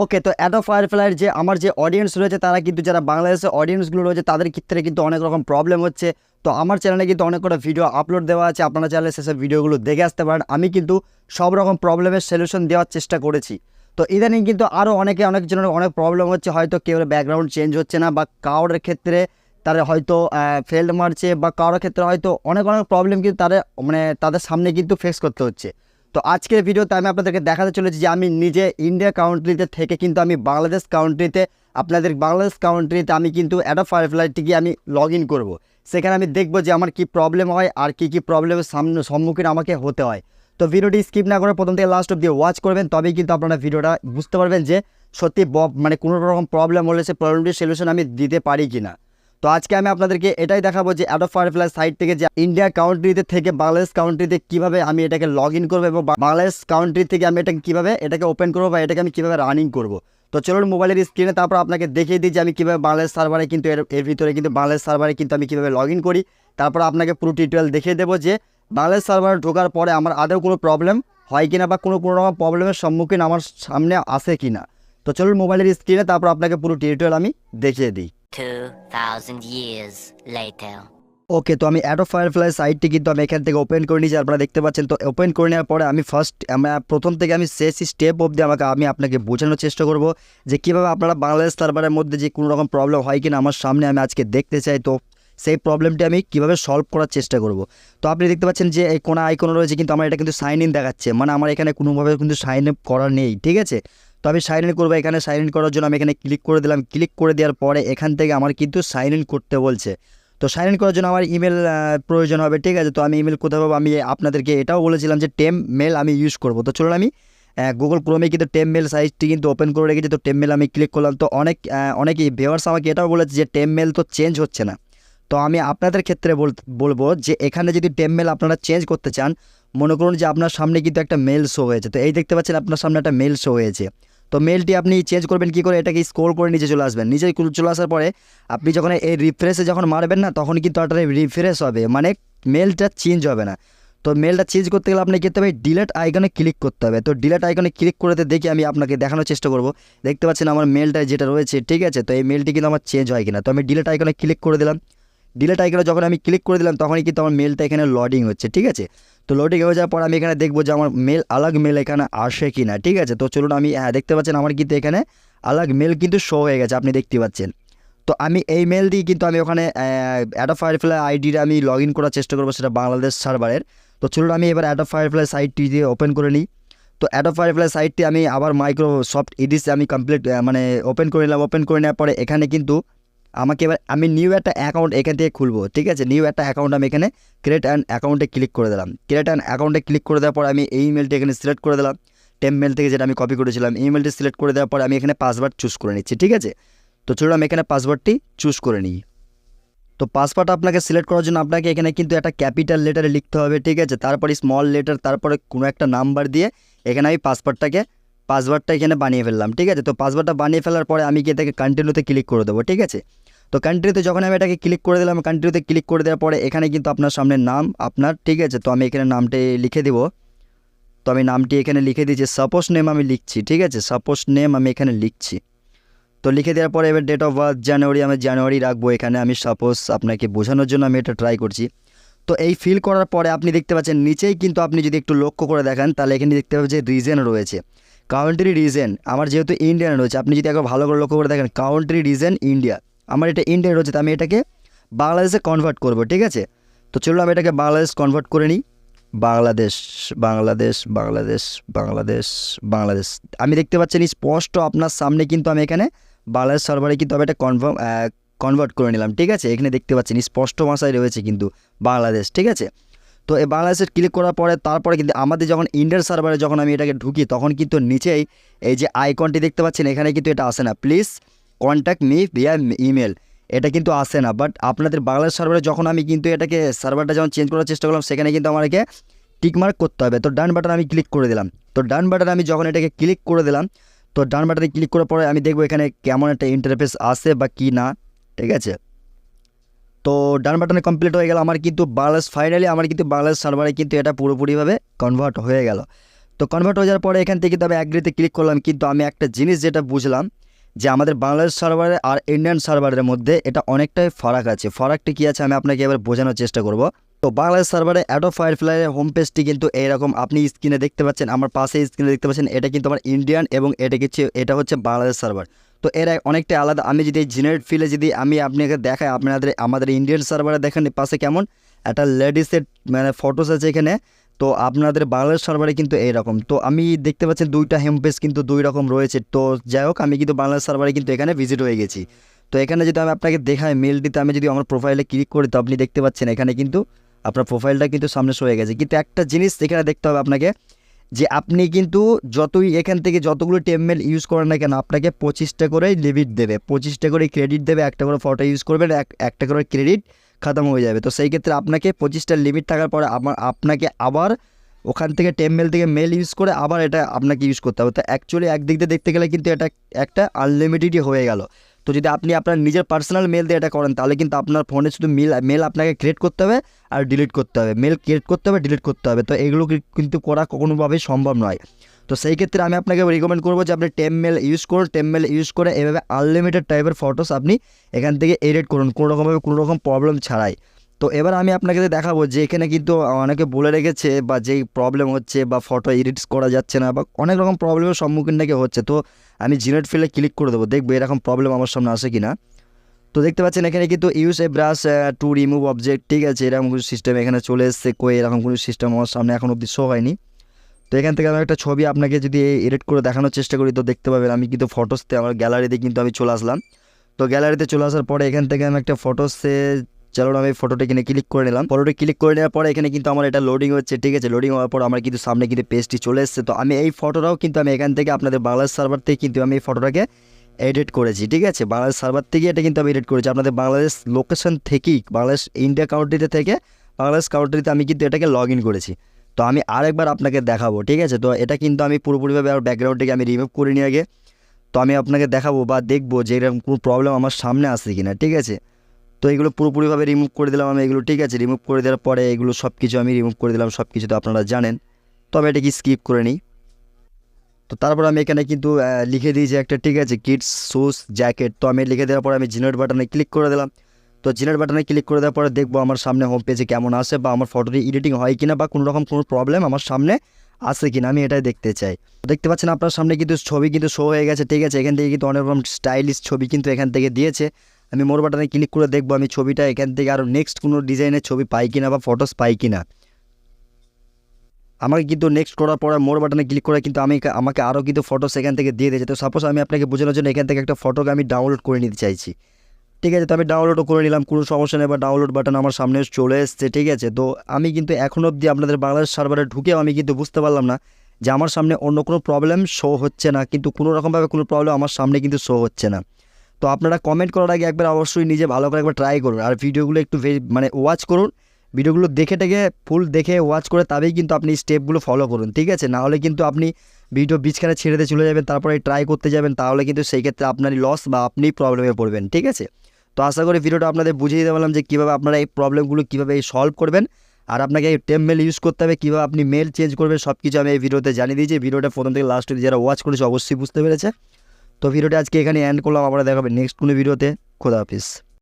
ওকে, তো অ্যাডোব ফায়ারফ্লাইয়ের যে আমার যে অডিয়েন্স রয়েছে তারা কিন্তু যারা বাংলাদেশের অডিয়েন্সগুলো রয়েছে তাদের ক্ষেত্রে কিন্তু অনেক রকম প্রবলেম হচ্ছে। তো আমার চ্যানেলে কিন্তু অনেক কটা ভিডিও আপলোড দেওয়া আছে, আপনারা চাইলে সেসব ভিডিওগুলো দেখে আসতে পারেন। আমি কিন্তু সব রকম প্রবলেমের সলিউশন দেওয়ার চেষ্টা করেছি। তো ইদানিং কিন্তু আরও অনেকজনের অনেক প্রবলেম হচ্ছে, হয়তো কেউ ব্যাকগ্রাউন্ড চেঞ্জ হচ্ছে না, বা কারোর ক্ষেত্রে তারা হয়তো ফেল্ড মারছে, বা কারোর ক্ষেত্রে হয়তো অনেক প্রবলেম কিন্তু তাদের সামনে কিন্তু ফেস করতে হচ্ছে। তো আজকের ভিডিওতে আমি আপনাদেরকে দেখাতে চলেছি যে আমি নিজে ইন্ডিয়া কান্ট্রিতে থেকে কিন্তু আমি বাংলাদেশ কান্ট্রিতে আমি কিন্তু অ্যাডোব ফায়ারফ্লাইটিকে আমি লগ ইন করবো। সেখানে আমি দেখব যে আমার কি প্রবলেম হয় আর কি প্রবলেমের সম্মুখীন আমাকে হতে হয়। তো ভিডিওটি স্কিপ না করে প্রথম থেকে লাস্ট অব্দি ওয়াচ করবেন, তবেই কিন্তু আপনারা ভিডিওটা বুঝতে পারবেন যে সত্যি কোনো রকম প্রবলেম হলে সে প্রবলেমটির সলিউশন আমি দিতে পারি কিনা। তো আজকে আমি আপনাদেরকে এটাই দেখাবো যে অ্যাডোব ফায়ারফ্লাই সাইট থেকে যে ইন্ডিয়া কান্ট্রিতে থেকে বাংলাদেশ কান্ট্রিতে কীভাবে আমি এটাকে লগ ইন করবো, এবং বাংলাদেশ কান্ট্রি থেকে আমি এটাকে কীভাবে ওপেন করবো, বা এটাকে আমি কীভাবে রানিং করবো। তো চলুন মোবাইলের স্ক্রিনে তারপর আপনাকে দেখিয়ে দিই যে আমি কীভাবে বাংলাদেশ সার্ভারে কিন্তু এর ভিতরে কিন্তু বাংলাদেশ সার্ভারে কিন্তু আমি কীভাবে লগ ইন করি। তারপর আপনাকে পুরো টিউটোরিয়াল দেখিয়ে দেবো যে বাংলাদেশ সার্ভারে ঢোকার পরে আমার আদৌ কোনো প্রবলেম হয় কিনা, বা কোনো রকম প্রবলেমের সম্মুখীন আমার সামনে আসে কিনা। তো চলুন মোবাইলের স্ক্রিনে তারপর আপনাকে পুরো টিউটোরিয়াল আমি দেখিয়ে দিই। 2000 years later. ওকে, তো আমি অ্যাডোব ফায়ারফ্লাই সাইটটি কিন্তু আমি এখান থেকে ওপেন করে নিয়েছি, আপনারা দেখতে পাচ্ছেন। তো ওপেন করে নেওয়ার পরে আমি প্রথম থেকে আমি শেষ স্টেপ অবধি আমি আপনাকে বোঝানোর চেষ্টা করব যে কীভাবে আপনারা বাংলাদেশ সার্ভারের মধ্যে যে কোনো রকম প্রবলেম হয় কিনা আমার সামনে আমি আজকে দেখতে চাই। তো সেই প্রবলেমটি আমি কীভাবে সলভ করার চেষ্টা করব। তো আপনি দেখতে পাচ্ছেন যে এই কোনো আইকন রয়েছে, কিন্তু আমার এটা কিন্তু সাইন ইন দেখাচ্ছে, মানে আমার এখানে কোনোভাবে কিন্তু সাইন আপ করা নেই, ঠিক আছে। তো আমি সাইন ইন করবো, এখানে সাইন ইন করার জন্য আমি এখানে ক্লিক করে দিলাম। ক্লিক করে দেওয়ার পরে এখান থেকে আমার কিন্তু সাইন ইন করতে বলছে। তো সাইন ইন করার জন্য আমার ইমেল প্রয়োজন হবে, ঠিক আছে। তো আমি ইমেল কোথাও পাবো, আমি আপনাদেরকে এটাও বলেছিলাম যে টেম মেল আমি ইউজ করব। তো চলুন আমি গুগল ক্রোমে কিন্তু টেম মেল সাইটটি কিন্তু ওপেন করে রেখেছি। তো টেম মেল আমি ক্লিক করলাম। তো অনেকেই ভিউয়ার্স আমাকে এটাও বলেছে যে টেম মেল তো চেঞ্জ হচ্ছে না। তো আমি আপনাদের ক্ষেত্রে বলবো যে এখানে যদি টেম মেল আপনারা চেঞ্জ করতে চান, মনে করুন যে আপনার সামনে কিন্তু একটা মেল শো হয়েছে। তো এই দেখতে পাচ্ছেন আপনার সামনে একটা মেল শো হয়েছে। তো মেলটি আপনি চেঞ্জ করবেন কী করে, এটাকে স্ক্রল করে নিচে চলে আসবেন। নিচে চলে আসার পরে আপনি যখন এই রিফ্রেশে যখন মারবেন না, তখন কিন্তু একটা রিফ্রেশ হবে, মানে মেলটা চেঞ্জ হবে না। তো মেলটা চেঞ্জ করতে গেলে আপনাকে করতে হবে ডিলেট আইকনে ক্লিক করতে হবে। তো ডিলেট আইকনে ক্লিক করতে দেখি আমি আপনাকে দেখানোর চেষ্টা করব। দেখতে পাচ্ছেন আমার মেলটা যেটা রয়েছে, ঠিক আছে। তো এই মেলটি কিন্তু আমার চেঞ্জ হয় কিনা। তো আমি ডিলেট আইকনে ক্লিক করে দিলাম। ডিলেট আইকনে যখন আমি ক্লিক করে দিলাম তখনই কিন্তু আমার মেলটা এখানে লোডিং হচ্ছে, ঠিক আছে। তো লোডিং হয়ে যাওয়ার পর আমি এখানে দেখবো যে আমার আলাগ মেল এখানে আসে কি না, ঠিক আছে। তো চলুন আমি দেখতে পাচ্ছেন আমার কিন্তু এখানে আলাগ মেল কিন্তু শো হয়ে গেছে, আপনি দেখতে পাচ্ছেন। তো আমি এই মেল দিয়ে কিন্তু আমি ওখানে অ্যাডোব ফায়ারফ্লাই আইডিটা আমি লগ ইন করার চেষ্টা করবো, সেটা বাংলাদেশ সার্ভারের। তো চলুন আমি এবার অ্যাডোব ফায়ারফ্লাই সাইটটি দিয়ে ওপেন করে নিই। তো অ্যাডোব ফায়ারফ্লাই সাইটটি আমি আবার মাইক্রোসফট এডিসে আমি ওপেন করে নিলাম। ওপেন করে নেওয়ার পরে এখানে কিন্তু আমাকে এবার আমি নিউ একটা অ্যাকাউন্ট এখান থেকে খুলবো, ঠিক আছে। নিউ একটা অ্যাকাউন্ট আমি এখানে ক্রিয়েট অ্যান্ড অ্যাকাউন্টে ক্লিক করে দিলাম। ক্রিয়েট অ্যান্ড অ্যাকাউন্টে ক্লিক করে দেওয়ার পর আমি এই ইমেলটি এখানে সিলেক্ট করে দিলাম। টেম মেল থেকে যেটা আমি কপি করেছিলাম, ইমেলটি সিলেক্ট করে দেওয়ার পর আমি এখানে পাসওয়ার্ড চুজ করে নিচ্ছি, ঠিক আছে। তো চলুন আমি এখানে পাসওয়ার্ডটি চুজ করে নিই। তো পাসওয়ার্ড আপনাকে সিলেক্ট করার জন্য আপনাকে এখানে কিন্তু একটা ক্যাপিটাল লেটারে লিখতে হবে, ঠিক আছে। তারপরে স্মল লেটার, তারপরে কোনো একটা নাম্বার দিয়ে এখানে আমি পাসওয়ার্ডটা এখানে বানিয়ে ফেললাম, ঠিক আছে। তো পাসওয়ার্ডটা বানিয়ে ফেলার পরে আমি কি এটাকে কন্টিনিউতে ক্লিক করে দেবো, ঠিক আছে। তো কন্টিনিউতে যখন আমি এটাকে ক্লিক করে দিলাম, কন্টিনিউতে ক্লিক করে দেওয়ার পরে এখানে কিন্তু আপনার সামনে নাম আপনার, ঠিক আছে। তো আমি এখানে নামটি লিখে দিব। তো আমি নামটি এখানে লিখে দিয়েছি, সাপোজ নেম আমি লিখছি, ঠিক আছে। সাপোজ নেম আমি এখানে লিখছি। তো লিখে দেওয়ার পরে এবার ডেট অফ বার্থ জানুয়ারি, আমি জানুয়ারি রাখবো এখানে। আমি সাপোজ আপনাকে বোঝানোর জন্য আমি এটা ট্রাই করছি। তো এই ফিল করার পরে আপনি দেখতে পাচ্ছেন নিচেই কিন্তু আপনি যদি একটু লক্ষ্য করে দেখেন তাহলে এখানে দেখতে পাবেন যে রিজন রয়েছে, কাউন্ট্রি রিজন। আমার যেহেতু ইন্ডিয়ান রয়েছে, আপনি যদি একবার ভালো করে লক্ষ্য করে দেখেন কাউন্ট্রি রিজন ইন্ডিয়া, আমার এটা ইন্ডিয়া রয়েছে। তো আমি এটাকে বাংলাদেশে কনভার্ট করব, ঠিক আছে। তো চলুন আমি এটাকে বাংলাদেশ কনভার্ট করে নিই। বাংলাদেশ বাংলাদেশ বাংলাদেশ বাংলাদেশ বাংলাদেশ আমি দেখতে পাচ্ছেন স্পষ্ট আপনার সামনে কিন্তু আমি এখানে বাংলাদেশ সার্ভারে কিন্তু আমি এটা কনভার্ট করে নিলাম, ঠিক আছে। এখানে দেখতে পাচ্ছেন স্পষ্ট ভাষায় রয়েছে কিন্তু বাংলাদেশ, ঠিক আছে। তো এই বাংলাদেশের ক্লিক করার পরে তারপরে কিন্তু আমাদের যখন ইন্ডিয়ান সার্ভারে যখন আমি এটাকে ঢুকি তখন কিন্তু নিচেই এই যে আইকনটি দেখতে পাচ্ছেন, এখানে কিন্তু এটা আসে না, please contact me via email, এটা কিন্তু আসে না। বাট আপনাদের বাংলাদেশ সার্ভারে যখন আমি কিন্তু এটাকে সার্ভারটা যখন চেঞ্জ করার চেষ্টা করলাম, সেখানে কিন্তু আমাকে টিকমার্ক করতে হবে। তো ডান বাটন আমি ক্লিক করে দিলাম। তো ডান বাটন আমি যখন এটাকে ক্লিক করে দিলাম, তো ডান বাটনে ক্লিক করার পরে আমি দেখবো এখানে কেমন একটা ইন্টারফেস আসে বা কি না, ঠিক আছে। তো ডান বাটনে কমপ্লিট হয়ে গেল আমার কিন্তু বাংলাদেশ, ফাইনালি আমার কিন্তু বাংলাদেশ সার্ভারে কিন্তু এটা পুরোপুরিভাবে কনভার্ট হয়ে গেল। তো কনভার্ট হয়ে যাওয়ার পরে এখান থেকে কিন্তু আমি অ্যাগ্রিতে ক্লিক করলাম, কিন্তু আমি একটা জিনিস যেটা বুঝলাম যে আমাদের বাংলাদেশ সার্ভারে আর ইন্ডিয়ান সার্ভারের মধ্যে এটা অনেকটাই ফারাক আছে। ফারাকটি কী আছে আমি আপনাকে এবার বোঝানোর চেষ্টা করব। তো বাংলাদেশ সার্ভারে অ্যাডোব ফায়ারফ্লাইয়ের হোম পেজটি কিন্তু এইরকম আপনি স্ক্রিনে দেখতে পাচ্ছেন, আমার পাশে স্ক্রিনে দেখতে পাচ্ছেন, এটা কিন্তু আমার ইন্ডিয়ান এবং এটা হচ্ছে বাংলাদেশ সার্ভার। তো এরা অনেকটাই আলাদা। আমি যদি জেনারেট ফিলে যদি আমি আপনাকে দেখাই, আমাদের ইন্ডিয়ান সার্ভারে দেখেন পাশে কেমন একটা লেডিসের মানে ফটোস আছে এখানে, তো আপনাদের বাংলাদেশ সার্ভারে কিন্তু এইরকম। তো আমি দেখতে পাচ্ছেন দুইটা হোম পেজ কিন্তু দুই রকম রয়েছে। তো যাই হোক, আমি কিন্তু বাংলাদেশ সার্ভারে কিন্তু এখানে ভিজিট হয়ে গেছি। তো এখানে যদি আমি আপনাকে দেখাই মেলটিতে আমি যদি আমার প্রোফাইলে ক্লিক করি, তো আপনি দেখতে পাচ্ছেন এখানে কিন্তু আপনার প্রোফাইলটা কিন্তু সামনে হয়ে গেছে। কিন্তু একটা জিনিস এখানে দেখতে হবে আপনাকে, যে আপনি কিন্তু যতই এখান থেকে যতগুলো টেমমেল ইউজ করেন না কেন, আপনাকে 25টা করে লিমিট দেবে, 25টা করে ক্রেডিট দেবে। একটা করে ফটো ইউজ করবেন, একটা করে ক্রেডিট খতম হয়ে যাবে। তো সেই ক্ষেত্রে আপনাকে 25টা লিমিট থাকার পরে আপনাকে আবার ওখান থেকে টেমমেল থেকে মেল ইউজ করে আবার এটা আপনাকে ইউজ করতে হবে। তো অ্যাকচুয়ালি একদিক দিয়ে দেখতে গেলে কিন্তু এটা একটা আনলিমিটেডই হয়ে গেল। তো যদি আপনি আপনার নিজের পার্সোনাল মেল দিয়ে এটা করেন, তাহলে কিন্তু আপনার ফোনে শুধু মেল আপনাকে ক্রিয়েট করতে হবে আর ডিলিট করতে হবে, মেল ক্রিয়েট করতে হবে, ডিলিট করতে হবে। তো এগুলো কিন্তু করা কোনোভাবেই সম্ভব নয়। তো সেই ক্ষেত্রে আমি আপনাকে রিকমেন্ড করবো যে আপনি টেমমেল ইউজ করুন। টেমমেল ইউজ করে এভাবে আনলিমিটেড টাইপের ফটোস আপনি এখান থেকে এডিট করুন কোনো রকম প্রবলেম ছাড়াই। তো এবার আমি আপনাকে দেখাবো যে এখানে কিন্তু অনেকে বলে রেখেছে বা যেই প্রবলেম হচ্ছে বা ফটো এডিটস করা যাচ্ছে না বা অনেক রকম প্রবলেমের সম্মুখীন নাকি হচ্ছে। তো আমি জেনারেট ফিলে ক্লিক করে দেবো, দেখবো এরকম প্রবলেম আমার সামনে আসে কিনা। তো দেখতে পাচ্ছেন এখানে কিন্তু use a brush to remove object, ঠিক আছে, এরকম কিছু সিস্টেম এখানে চলে এসছে। এরকম কোনো সিস্টেম আমার সামনে এখন অবধি শো হয়নি। তো এখান থেকে আমি একটা ছবি আপনাকে যদি এডিট করে দেখানোর চেষ্টা করি, তো দেখতে পাবেন আমি কিন্তু ফটোসতে আমার গ্যালারিতে কিন্তু আমি চলে আসলাম। তো গ্যালারিতে চলে আসার পরে এখান থেকে আমি একটা ফটোসে চলো আমি ফটোটা কিনে ক্লিক করে নিলাম। ফটোটা ক্লিক করে নেওয়ার পরে এখানে কিন্তু আমার এটা লোডিং হচ্ছে, ঠিক আছে। লোডিং হওয়ার পর আমার কিন্তু সামনে কিন্তু পেজটি চলে এসেছে। তো আমি এই ফটোটাও কিন্তু আমি এখান থেকে আপনাদের বাংলাদেশ সার্ভার থেকে কিন্তু আমি এই ফটোটাকে এডিট করেছি, ঠিক আছে। বাংলাদেশ সার্ভার থেকে এটা কিন্তু আমি এডিট করেছি আপনাদের বাংলাদেশ লোকেশন থেকেই, বাংলাদেশ ইন্ডিয়া কাউন্ট্রিতে থেকে বাংলাদেশ কাউন্ট্রিতে আমি কিন্তু এটাকে লগ ইন করেছি। তো আমি আরেকবার আপনাকে দেখাবো, ঠিক আছে। তো এটা কিন্তু আমি পুরোপুরিভাবে আর ব্যাকগ্রাউন্ডটাকে আমি রিমুভ করে নিয়ে আগে তো আমি আপনাকে দেখাবো বা দেখবো যে এরকম কোনো প্রবলেম আমার সামনে আসছে কিনা, ঠিক আছে। তো এগুলো পুরোপুরিভাবে রিমুভ করে দিলাম আমি এগুলো, ঠিক আছে। রিমুভ করে দেওয়ার পরে এগুলো সব কিছু আমি রিমুভ করে দিলাম, সব কিছু তো আপনারা জানেন। তো আমি এটাকে স্কিপ করে নিই। তো তারপর আমি এখানে কিন্তু লিখে দিয়েছি একটা, ঠিক আছে, কিডস শুজ জ্যাকেট। তো আমি লিখে দেওয়ার পরে আমি জেনারেট বাটনে ক্লিক করে দিলাম। তো জেনারেট বাটনে ক্লিক করে দেওয়ার পরে দেখবো আমার সামনে হোম পেজে কেমন আসে বা আমার ফটোটি এডিটিং হয় কিনা বা কোনো রকম কোনো প্রবলেম আমার সামনে আসে কিনা, আমি এটাই দেখতে চাই। দেখতে পাচ্ছেন আপনার সামনে কিন্তু ছবি কিন্তু শো হয়ে গেছে, ঠিক আছে। এখান থেকে কিন্তু অনেক রকম স্টাইলিশ ছবি কিন্তু এখান থেকে দিয়েছে। আমি মোর বাটনে ক্লিক করে দেখবো আমি ছবিটা এখান থেকে আরও নেক্সট কোনো ডিজাইনের ছবি পাই কিনা বা ফটোস পাই কিনা। আমাকে কিন্তু নেক্সট করার পরে মোর বাটনে ক্লিক করে কিন্তু আমাকে আরও কিন্তু ফটোস এখান থেকে দিয়ে দিয়েছে। তো সাপোজ আমি আপনাকে বোঝানোর জন্য এখান থেকে একটা ফটোকে আমি ডাউনলোড করে নিতে চাইছি, ঠিক আছে। তো আমি ডাউনলোডও করে নিলাম, কোনো সমস্যা নেই, বা ডাউনলোড বাটন আমার সামনে চলে এসছে, ঠিক আছে। তো আমি কিন্তু এখন অবধি আপনাদের বাংলাদেশ সার্ভারে ঢুকেও আমি কিন্তু বুঝতে পারলাম না যে আমার সামনে অন্য কোনো প্রবলেম শো হচ্ছে না, কিন্তু কোনো রকমভাবে কোনো প্রবলেম আমার সামনে কিন্তু শো হচ্ছে না। তো আপনারা কমেন্ট করার আগে একবার অবশ্যই নিজে ভালো করে একবার ট্রাই করুন আর ভিডিওগুলো একটু মানে ওয়াচ করুন। ভিডিওগুলো দেখে ফুল দেখে ওয়াচ করে তবেই কিন্তু আপনি স্টেপগুলো ফলো করুন, ঠিক আছে। না হলে কিন্তু আপনি ভিডিও বীজখানে ছেড়ে দিয়ে চলে যাবেন, তারপরে ট্রাই করতে যাবেন, তাহলে কিন্তু সেই ক্ষেত্রে আপনারই লস বা আপনি প্রবলেমে পড়বেন, ঠিক আছে। তো আশা করি ভিডিওটা আপনাদের বুঝিয়ে দিতে পারলাম যে কীভাবে আপনারা এই প্রবলেমগুলো কীভাবে সলভ করবেন আর আপনাকে এই টেমমেল ইউজ করতে হবে, কীভাবে আপনি মেল চেঞ্জ করবেন, সব কিছু আমি এই ভিডিওতে জানিয়ে দিয়েছি। ভিডিওটা প্রথম থেকে লাস্ট অবধি যারা ওয়াচ করেছে অবশ্যই বুঝতে পেরেছে। তো ভিডিওটা আজকে এখানে এন্ড করলাম, আমরা দেখাবে নেক্সট কোনো ভিডিওতে। খোদা হাফিজ।